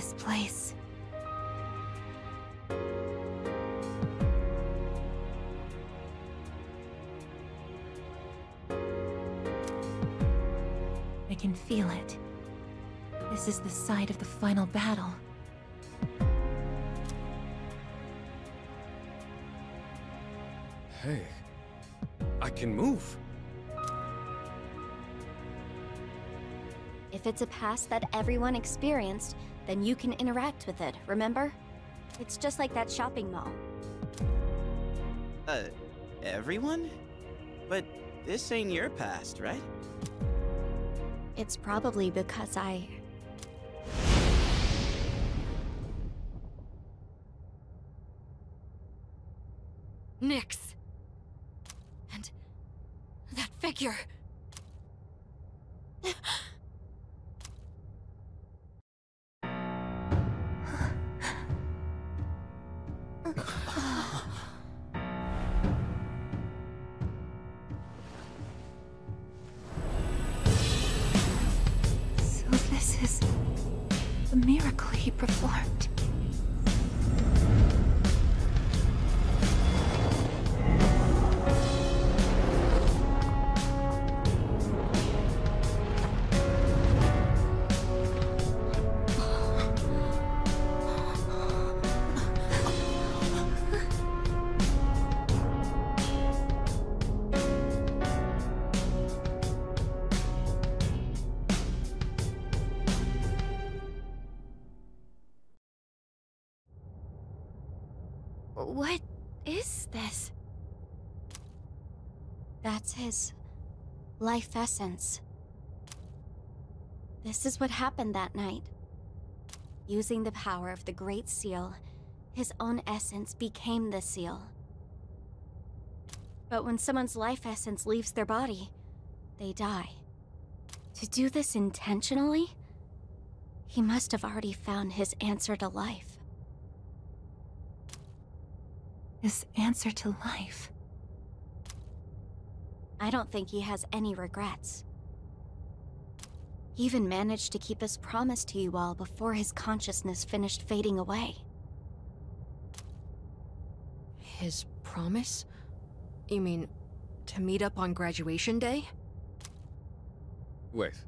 this place. I can feel it. This is the site of the final battle. Hey, I can move. If it's a past that everyone experienced, then you can interact with it, remember? It's just like that shopping mall. Everyone? But this ain't your past, right? It's probably because I... Nyx! And... that figure! So this is... the miracle he performed. What is this? That's his... life essence. This is what happened that night. Using the power of the Great Seal, his own essence became the seal. But when someone's life essence leaves their body, they die. To do this intentionally, he must have already found his answer to life. His answer to life. I don't think he has any regrets. He even managed to keep his promise to you all before his consciousness finished fading away. His promise? You mean, to meet up on graduation day? Wait.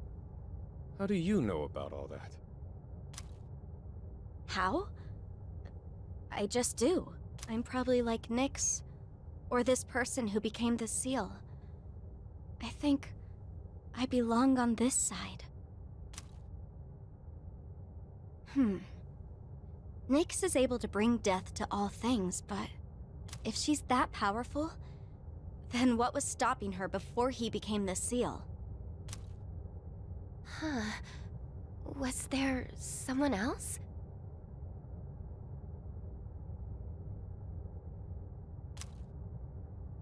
How do you know about all that? How? I just do. I'm probably like Nyx, or this person who became the seal. I think I belong on this side. Nyx is able to bring death to all things, but if she's that powerful, then what was stopping her before he became the seal? Huh. Was there someone else?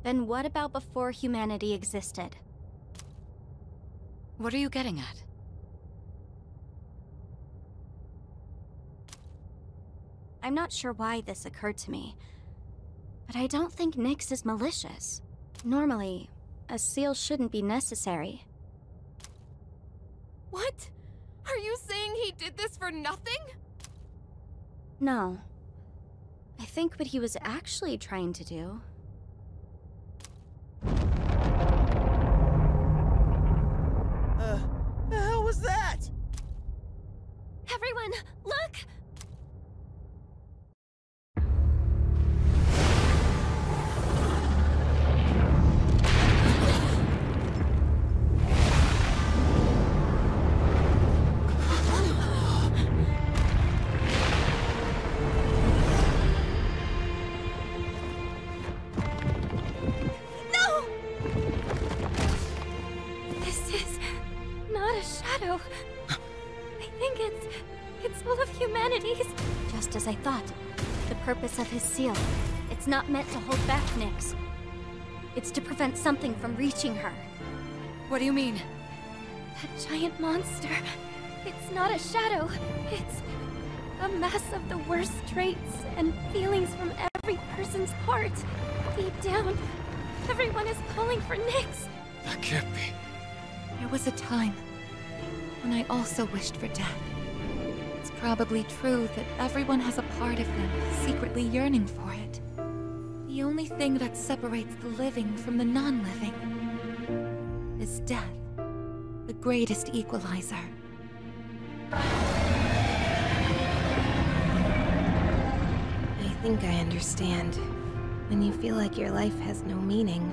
Then what about before humanity existed? What are you getting at? I'm not sure why this occurred to me, but I don't think Nyx is malicious. Normally, a seal shouldn't be necessary. What? Are you saying he did this for nothing? No. I think what he was actually trying to do... The hell was that? Everyone, look! Just as I thought. The purpose of his seal. It's not meant to hold back Nyx. It's to prevent something from reaching her. What do you mean? That giant monster. It's not a shadow. It's a mass of the worst traits and feelings from every person's heart. Deep down, everyone is calling for Nyx. That can't be. There was a time when I also wished for death. It's probably true that everyone has a part of them secretly yearning for it. The only thing that separates the living from the non-living is death, the greatest equalizer. I think I understand. When you feel like your life has no meaning,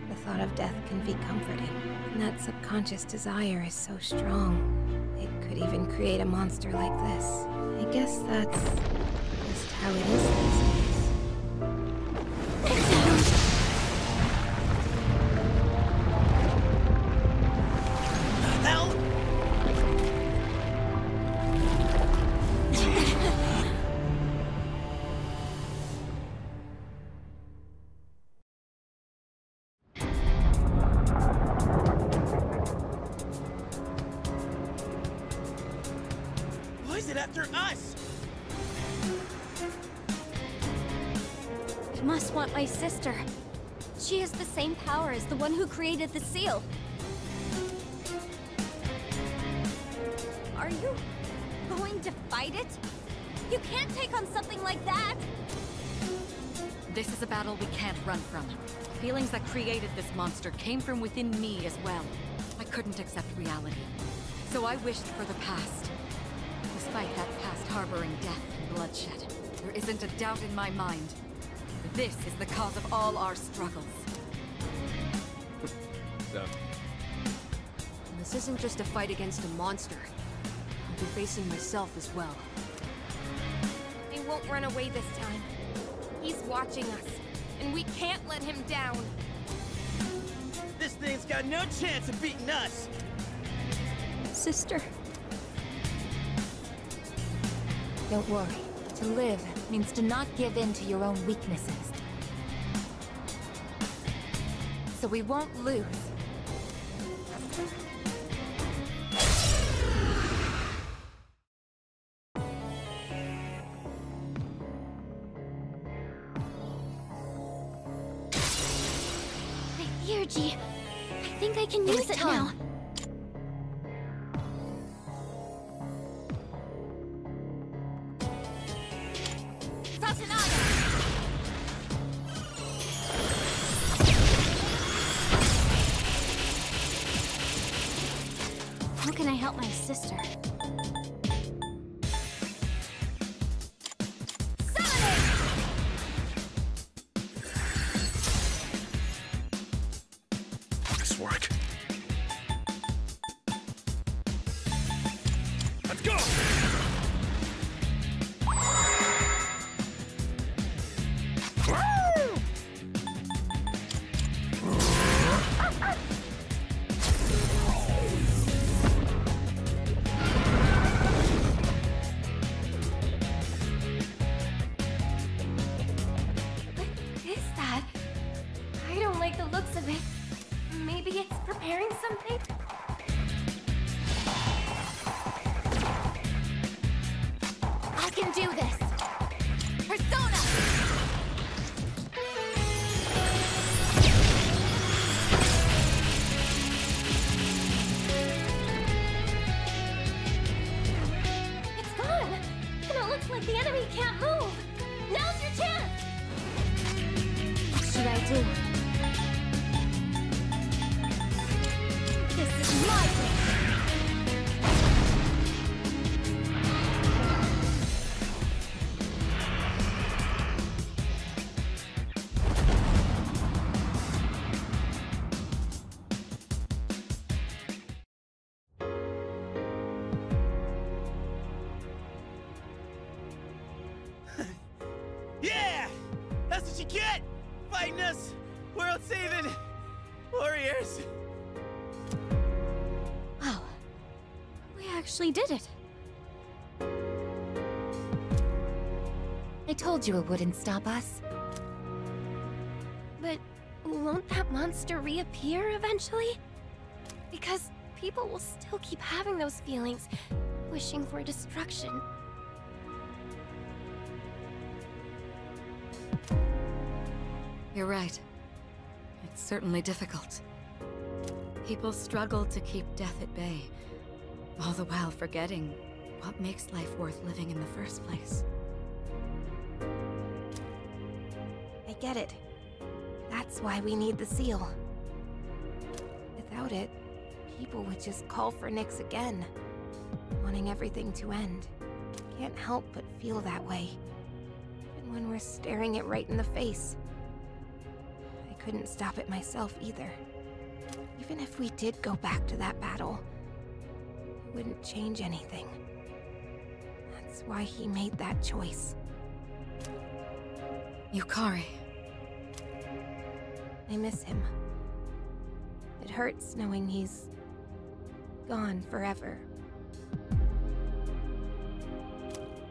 the thought of death can be comforting. And that subconscious desire is so strong, it could even create a monster like this. I guess that's just how it is these days. Why is it after us? It must want my sister. She has the same power as the one who created the seal. Are you going to fight it? You can't take on something like that! This is a battle we can't run from. Feelings that created this monster came from within me as well. I couldn't accept reality. So I wished for the past. Despite that past harboring death and bloodshed, there isn't a doubt in my mind. This is the cause of all our struggles. So, This isn't just a fight against a monster. I'll be facing myself as well. He won't run away this time. He's watching us, and we can't let him down. This thing's got no chance of beating us! Sister. Don't worry. To live means to not give in to your own weaknesses. So we won't lose. My Theurgy. I think I can use it now. How can I help my sister? nice work. Let's go! Something? I can do this! Persona! It's gone! And it looks like the enemy can't move! Now's your chance! What should I do? This is my wish! Yeah! That's what you get! Fighting us! World-saving warriors! Wow. We actually did it. I told you it wouldn't stop us. But won't that monster reappear eventually? Because people will still keep having those feelings, wishing for destruction. You're right. It's certainly difficult. People struggle to keep death at bay, all the while forgetting What makes life worth living in the first place? I get it. That's why we need the seal. Without it, people would just call for Nyx again, wanting everything to end. Can't help but feel that way, even when we're staring it right in the face. I couldn't stop it myself either. Even if we did go back to that battle, it wouldn't change anything. That's why he made that choice. Yukari. I miss him. It hurts knowing he's gone forever.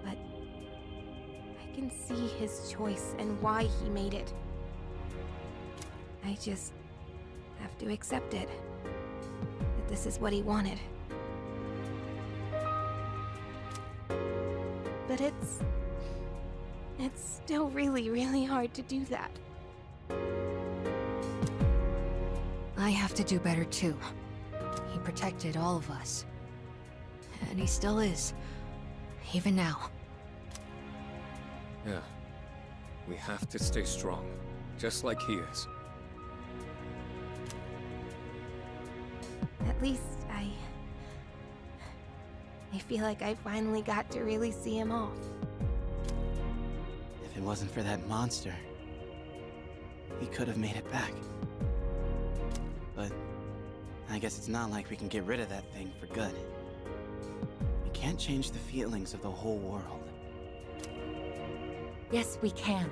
But I can see his choice and why he made it. I just have to accept it. That this is what he wanted. But it's still really, really hard to do that. I have to do better too. He protected all of us. And he still is. Even now. Yeah. We have to stay strong, just like he is. At least I feel like I finally got to really see him off. If it wasn't for that monster, he could have made it back. But I guess it's not like we can get rid of that thing for good. We can't change the feelings of the whole world. Yes, we can.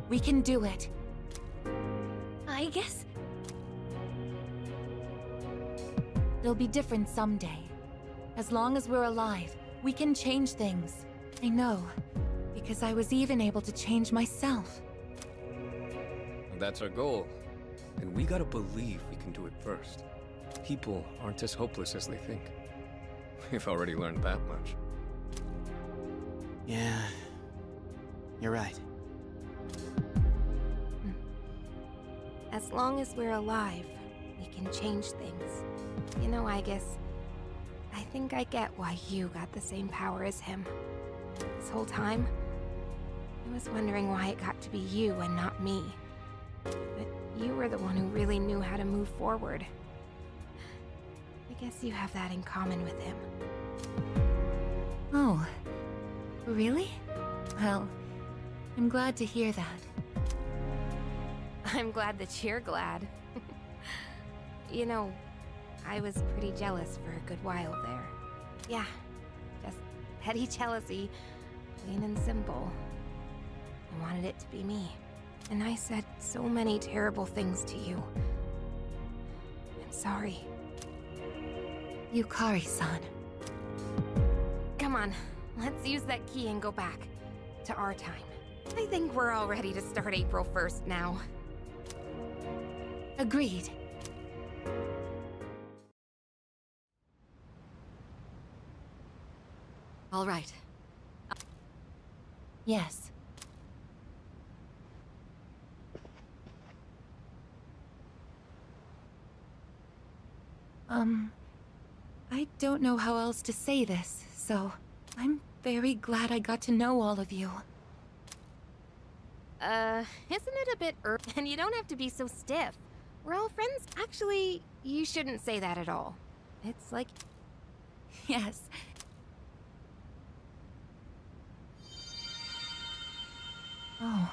We can do it. Aigis? It'll be different someday. As long as we're alive, we can change things. I know, because I was even able to change myself. That's our goal. And we gotta believe we can do it first. People aren't as hopeless as they think. We've already learned that much. Yeah, you're right. As long as we're alive, we can change things. You know, Aigis, I think I get why you got the same power as him. This whole time, I was wondering why it got to be you and not me. But you were the one who really knew how to move forward. I guess you have that in common with him. Oh, really? Well, I'm glad to hear that. I'm glad that you're glad. You know, I was pretty jealous for a good while there. Yeah, just petty jealousy, plain and simple. I wanted it to be me. And I said so many terrible things to you. I'm sorry. Yukari-san. Come on, let's use that key and go back to our time. I think we're all ready to start April 1st now. Agreed. All right. Yes. I don't know how else to say this, so I'm very glad I got to know all of you. Isn't it a bit and you don't have to be so stiff. We're all friends. Actually, you shouldn't say that at all. It's like... Yes. Oh.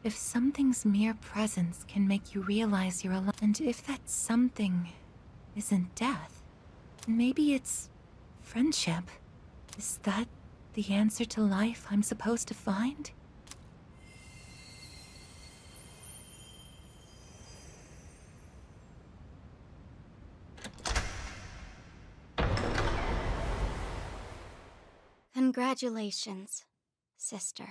If something's mere presence can make you realize you're alive, and if that something isn't death, maybe it's friendship. Is that the answer to life I'm supposed to find? Congratulations, sister.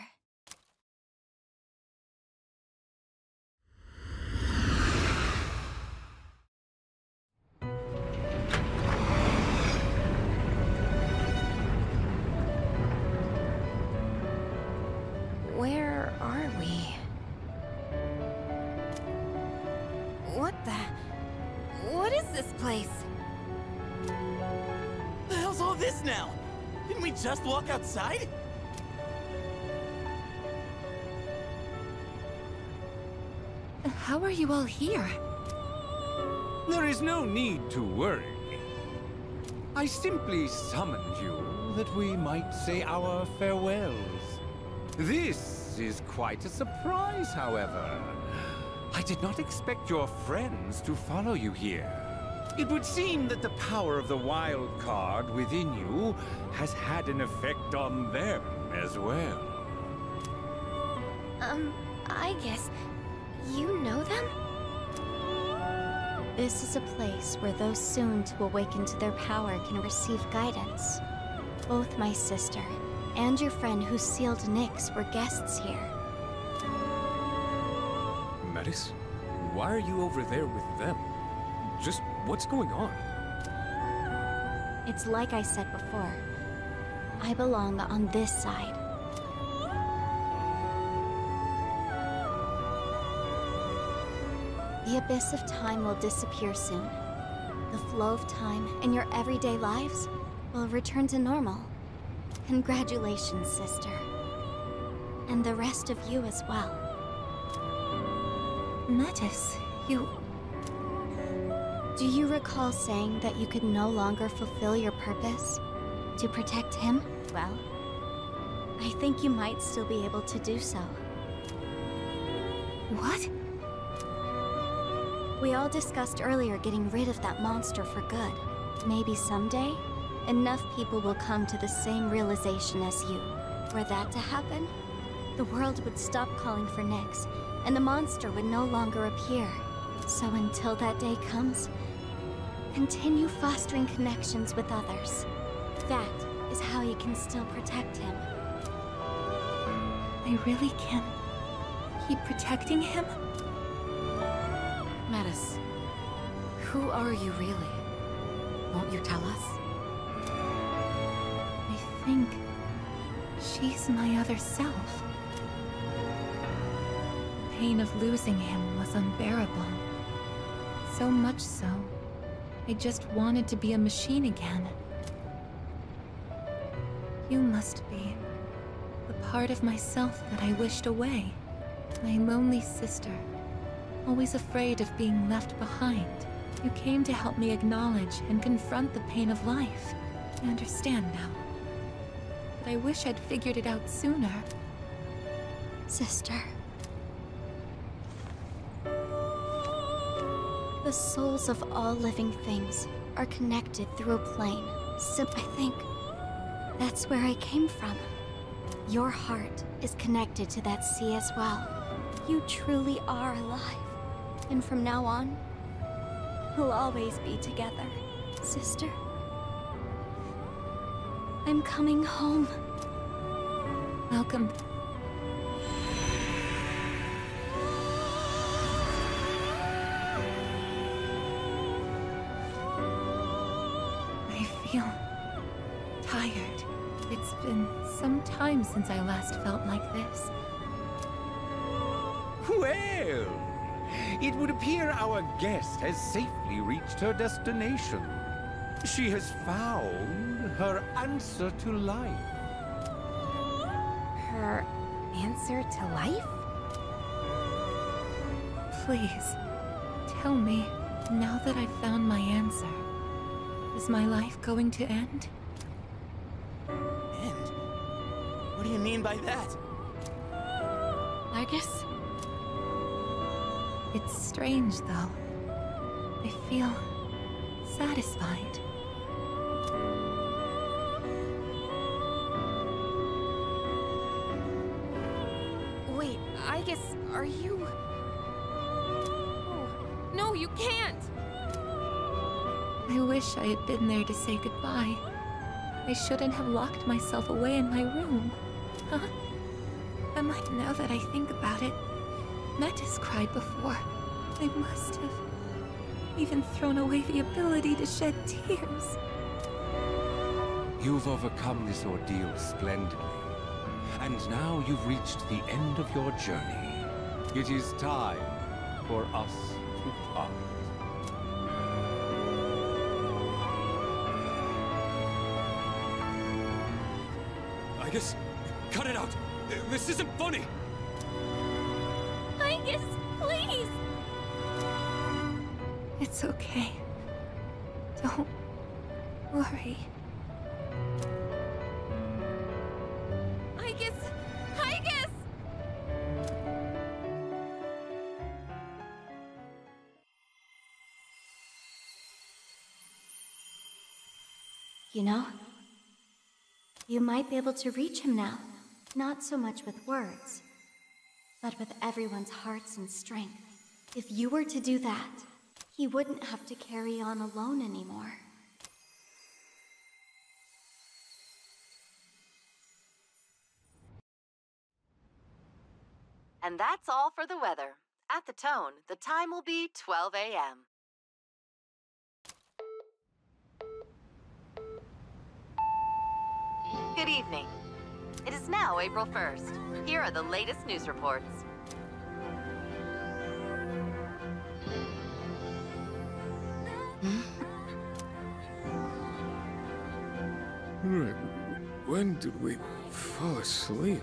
Where are we? What is this place? now? Didn't we just walk outside? How are you all here? There is no need to worry. I simply summoned you that we might say our farewells. This is quite a surprise, however. I did not expect your friends to follow you here. It would seem that the power of the wild card within you has had an effect on them as well. Aigis, you know them? This is a place where those soon to awaken to their power can receive guidance. Both my sister and your friend who sealed Nyx were guests here. Metis? Why are you over there with them? Just what's going on? It's like I said before. I belong on this side. The abyss of time will disappear soon. The flow of time in your everyday lives will return to normal. Congratulations, sister. And the rest of you as well. Metis, you... Do you recall saying that you could no longer fulfill your purpose? To protect him? Well, I think you might still be able to do so. What? We all discussed earlier getting rid of that monster for good. Maybe someday, enough people will come to the same realization as you. For that to happen, the world would stop calling for Nyx, and the monster would no longer appear. So until that day comes, continue fostering connections with others. That is how you can still protect him. I really can keep protecting him? Metis, who are you really? Won't you tell us? I think she's my other self. The pain of losing him was unbearable. So much so, I just wanted to be a machine again. You must be the part of myself that I wished away. My lonely sister, always afraid of being left behind. You came to help me acknowledge and confront the pain of life. I understand now. But I wish I'd figured it out sooner. Sister. The souls of all living things are connected through a plane. So I think that's where I came from. Your heart is connected to that sea as well. You truly are alive. And from now on, we'll always be together, sister. I'm coming home. Welcome. I feel tired. It's been some time since I last felt like this. Well, it would appear our guest has safely reached her destination. She has found her answer to life. Her answer to life? Please, tell me, now that I've found my answer, is my life going to end? End? What do you mean by that? Aigis? It's strange, though. I feel satisfied. Wait, Aigis, are you... Oh, no, you can't! I wish I had been there to say goodbye. I shouldn't have locked myself away in my room. Huh? Now that I think about it, Metis cried before. I must have even thrown away the ability to shed tears. You've overcome this ordeal splendidly. And now you've reached the end of your journey. It is time for us to part. Aigis, cut it out! This isn't funny! Aigis, please! It's okay. Don't worry. Aigis! Aigis! You know, you might be able to reach him now. Not so much with words, but with everyone's hearts and strength. If you were to do that, he wouldn't have to carry on alone anymore. And that's all for the weather. At the tone, the time will be 12 a.m. Good evening. It is now April 1st. Here are the latest news reports. When did we fall asleep?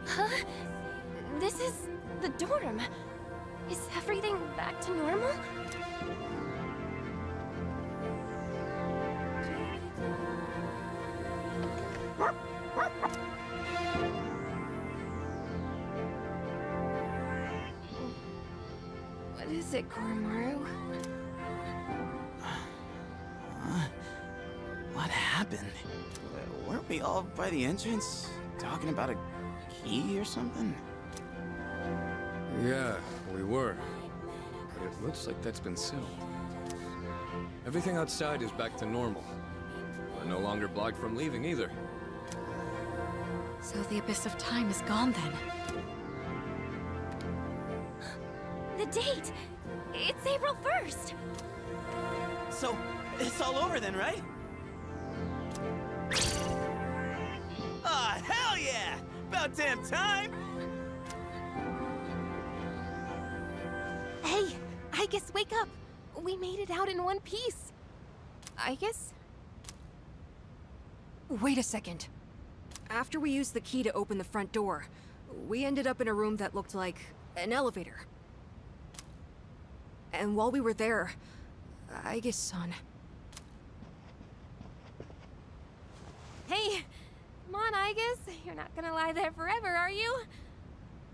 Huh? This is the dorm. Is everything back to normal? What is it, Koromaru? What happened? Weren't we all by the entrance talking about a key or something? Yeah, we were. But it looks like that's been sealed. Everything outside is back to normal. We're no longer blocked from leaving either. So the Abyss of Time is gone then. The date! It's April 1st! So, it's all over then, right? Ah, hell yeah! About damn time! Hey, Aigis, wake up! We made it out in one piece. Aigis? Wait a second. After we used the key to open the front door, we ended up in a room that looked like an elevator. And while we were there, Aigis-san... Hey! Come on, Aigis. You're not gonna lie there forever, are you?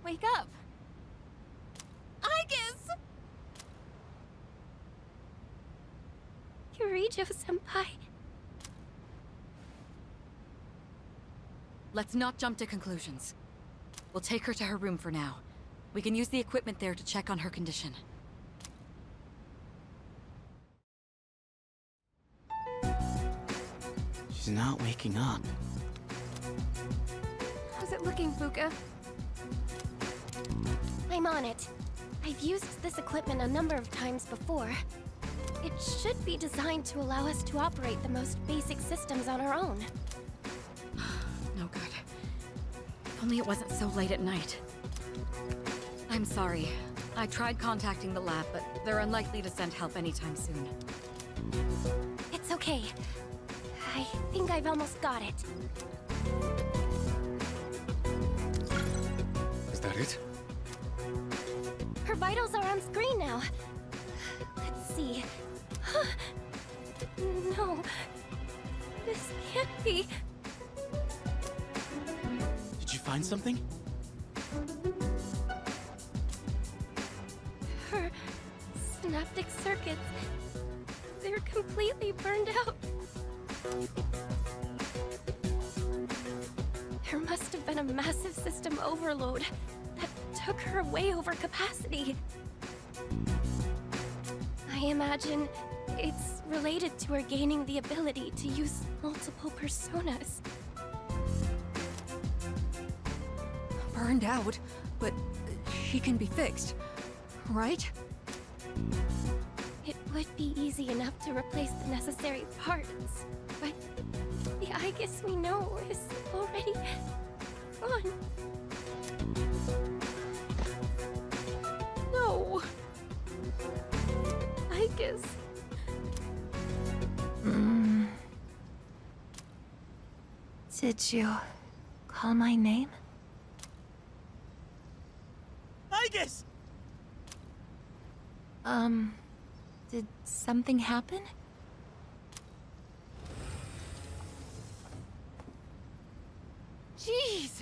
Wake up. Aigis! Kirijo-senpai. Let's not jump to conclusions. We'll take her to her room for now. We can use the equipment there to check on her condition. She's not waking up. How's it looking, Fuka? I'm on it. I've used this equipment a number of times before. It should be designed to allow us to operate the most basic systems on our own. No good. If only it wasn't so late at night. I'm sorry. I tried contacting the lab, but they're unlikely to send help anytime soon. It's okay. I think I've almost got it. Is that it? Her vitals are on screen now. Let's see. No. This can't be. Did you find something? Her synaptic circuits. They're completely burned out. There must have been a massive system overload that took her way over capacity. I imagine it's related to her gaining the ability to use multiple personas. burned out, but she can be fixed, right? It would be easy enough to replace the necessary parts, but the Aigis we know is already gone. No. Aigis. Did you call my name? Aigis! Did something happen? Jeez!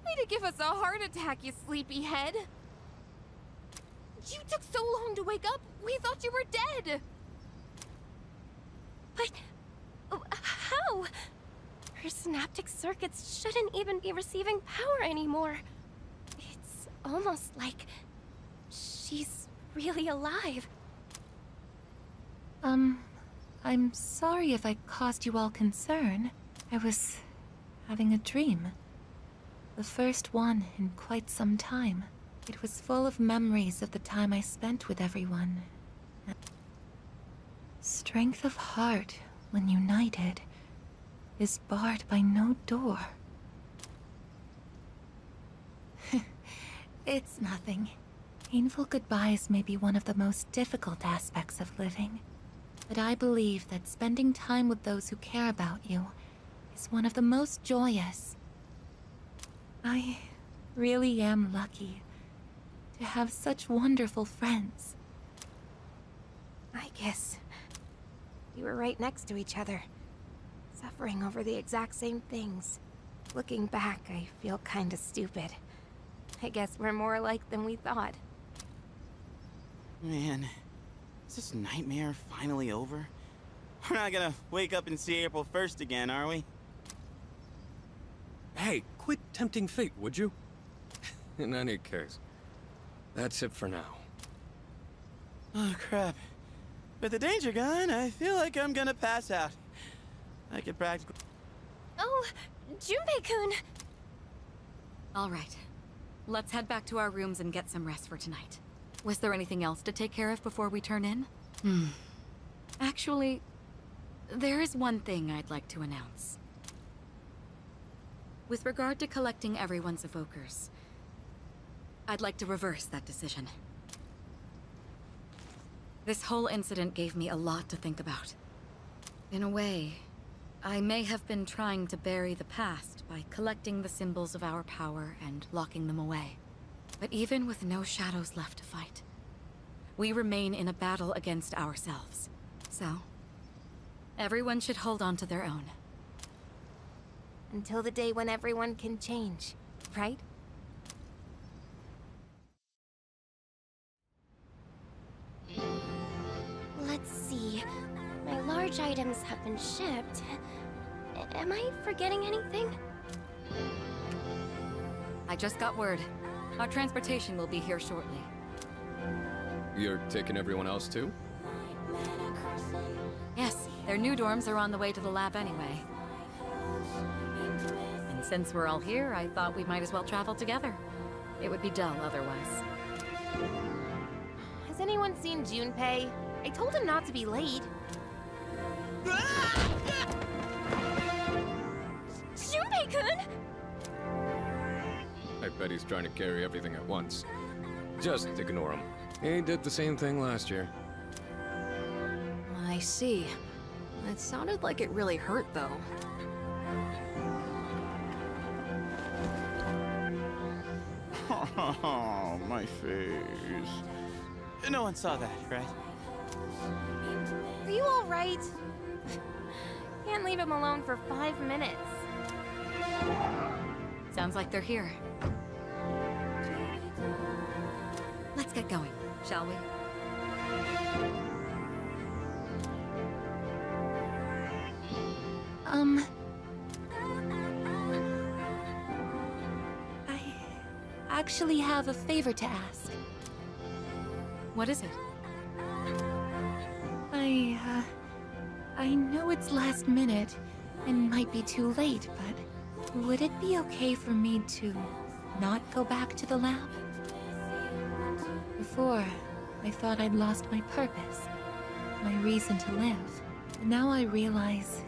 Way to give us a heart attack, you sleepyhead! You took so long to wake up, we thought you were dead! But... how? Her synaptic circuits shouldn't even be receiving power anymore. It's almost like... she's really alive. I'm sorry if I caused you all concern. I was having a dream. The first one in quite some time. It was full of memories of the time I spent with everyone. Strength of heart, when united, is barred by no door. It's nothing. Painful goodbyes may be one of the most difficult aspects of living. But I believe that spending time with those who care about you is one of the most joyous. I really am lucky to have such wonderful friends. I guess we were right next to each other, suffering over the exact same things. Looking back, I feel kinda stupid. I guess we're more alike than we thought. Man, is this nightmare finally over? We're not gonna wake up and see April 1st again, are we? Hey, quit tempting fate, would you? In any case, that's it for now. Oh, crap. With the danger gone, I feel like I'm gonna pass out. I could practically... Oh, Junpei-kun! All right. Let's head back to our rooms and get some rest for tonight. Was there anything else to take care of before we turn in? Actually, there is one thing I'd like to announce. With regard to collecting everyone's evokers, I'd like to reverse that decision. This whole incident gave me a lot to think about. In a way, I may have been trying to bury the past by collecting the symbols of our power and locking them away. But even with no shadows left to fight, we remain in a battle against ourselves. So, everyone should hold on to their own. Until the day when everyone can change, right? Let's see. My large items have been shipped. Am I forgetting anything? I just got word. Our transportation will be here shortly. You're taking everyone else too? Yes, their new dorms are on the way to the lab anyway. And since we're all here, I thought we might as well travel together. It would be dull otherwise. Has anyone seen Junpei? I told him not to be late. Junpei-kun! I bet he's trying to carry everything at once. Just ignore him. He did the same thing last year. I see. It sounded like it really hurt, though. Oh, my face. No one saw that, right? Are you alright? Can't leave him alone for 5 minutes. Sounds like they're here. Let's get going, shall we? I actually have a favor to ask. What is it? I know it's last minute and might be too late, but would it be okay for me to not go back to the lab? Before, I thought I'd lost my purpose, my reason to live. But now I realize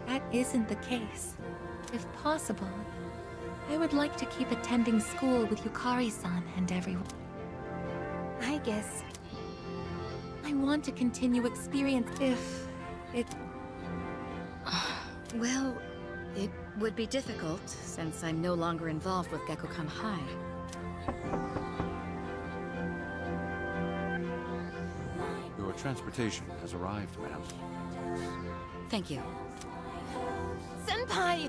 that isn't the case. If possible, I would like to keep attending school with Yukari-san and everyone. I guess. I want to continue experience if it... Well, It would be difficult, since I'm no longer involved with Gekkoukan High. Your transportation has arrived, madam. Thank you. Senpai!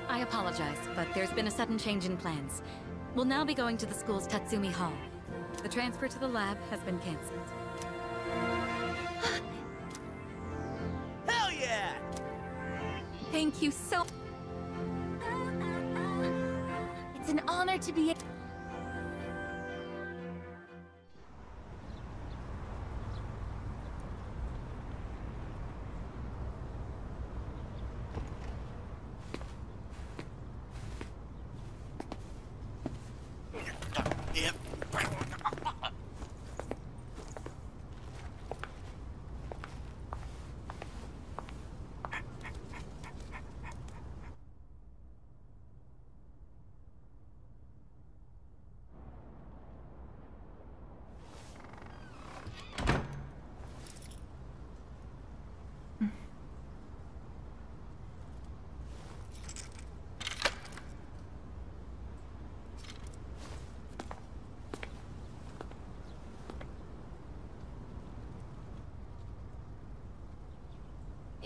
I apologize, but there's been a sudden change in plans. We'll now be going to the school's Tatsumi Hall. The transfer to the lab has been cancelled. Hell yeah! Thank you so... It's an honor to be... Yep.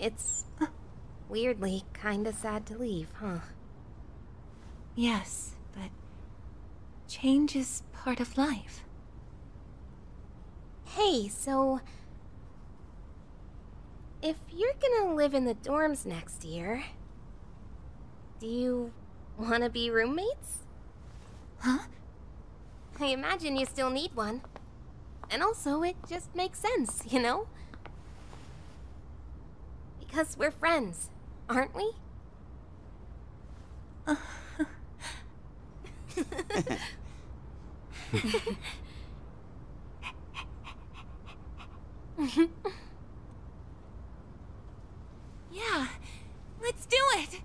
It's weirdly kinda sad to leave, huh? Yes, but change is part of life. Hey, so... if you're gonna live in the dorms next year... do you wanna be roommates? Huh? I imagine you still need one. And also, it just makes sense, you know? Because we're friends, aren't we? Yeah, let's do it!